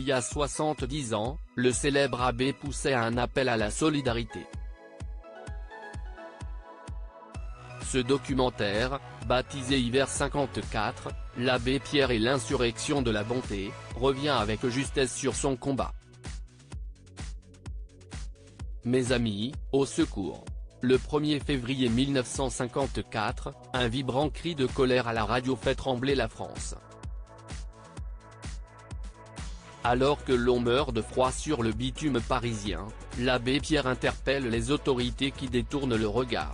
Il y a 70 ans, le célèbre abbé poussait un appel à la solidarité. Ce documentaire, baptisé Hiver 54, l'abbé Pierre et l'insurrection de la bonté, revient avec justesse sur son combat. Mes amis, au secours. Le 1er février 1954, un vibrant cri de colère à la radio fait trembler la France. Alors que l'on meurt de froid sur le bitume parisien, l'abbé Pierre interpelle les autorités qui détournent le regard.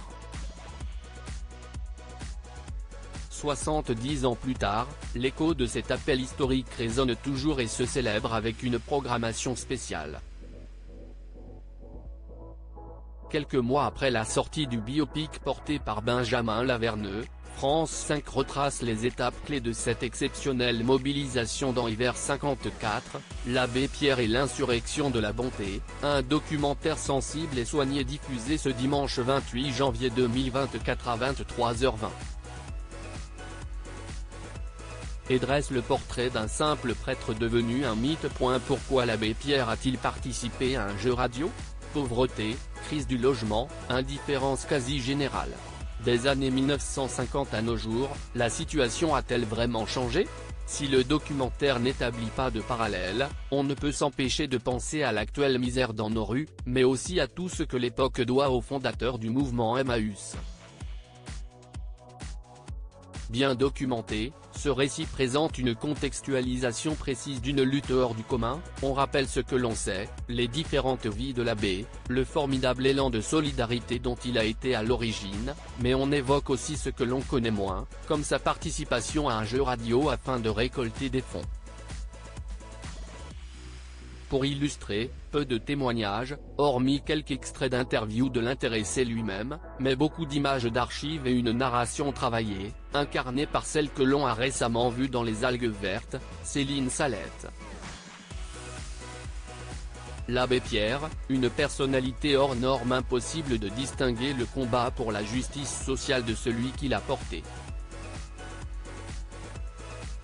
70 ans plus tard, l'écho de cet appel historique résonne toujours et se célèbre avec une programmation spéciale. Quelques mois après la sortie du biopic porté par Benjamin Laverneux, France 5 retrace les étapes clés de cette exceptionnelle mobilisation dans Hiver 54, l'abbé Pierre et l'insurrection de la bonté, un documentaire sensible et soigné diffusé ce dimanche 28 janvier 2024 à 23h20. Et dresse le portrait d'un simple prêtre devenu un mythe. Pourquoi l'abbé Pierre a-t-il participé à un jeu radio ? Pauvreté, crise du logement, indifférence quasi générale. Des années 1950 à nos jours, la situation a-t-elle vraiment changé ? Si le documentaire n'établit pas de parallèle, on ne peut s'empêcher de penser à l'actuelle misère dans nos rues, mais aussi à tout ce que l'époque doit aux fondateurs du mouvement Emmaüs. Bien documenté, ce récit présente une contextualisation précise d'une lutte hors du commun, on rappelle ce que l'on sait, les différentes vies de l'abbé, le formidable élan de solidarité dont il a été à l'origine, mais on évoque aussi ce que l'on connaît moins, comme sa participation à un jeu radio afin de récolter des fonds. Pour illustrer, peu de témoignages, hormis quelques extraits d'interviews de l'intéressé lui-même, mais beaucoup d'images d'archives et une narration travaillée, incarnée par celle que l'on a récemment vue dans Les Algues Vertes, Céline Salette. L'abbé Pierre, une personnalité hors norme, impossible de distinguer le combat pour la justice sociale de celui qui l'a porté.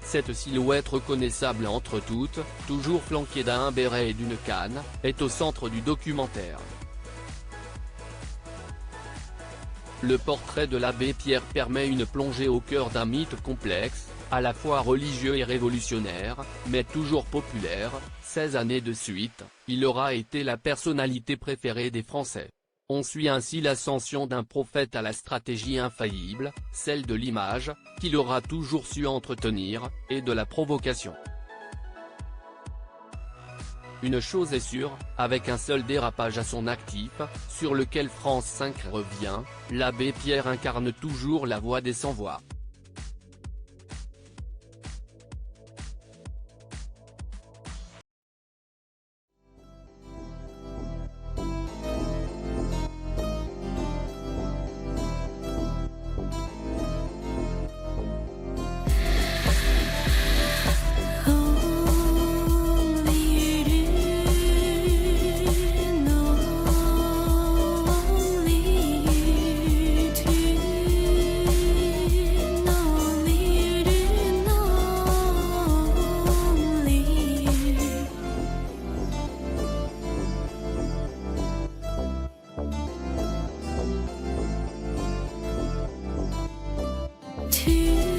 Cette silhouette reconnaissable entre toutes, toujours flanquée d'un béret et d'une canne, est au centre du documentaire. Le portrait de l'abbé Pierre permet une plongée au cœur d'un mythe complexe, à la fois religieux et révolutionnaire, mais toujours populaire. 16 années de suite, il aura été la personnalité préférée des Français. On suit ainsi l'ascension d'un prophète à la stratégie infaillible, celle de l'image, qu'il aura toujours su entretenir, et de la provocation. Une chose est sûre, avec un seul dérapage à son actif, sur lequel France 5 revient, l'abbé Pierre incarne toujours la voix des sans-voix. To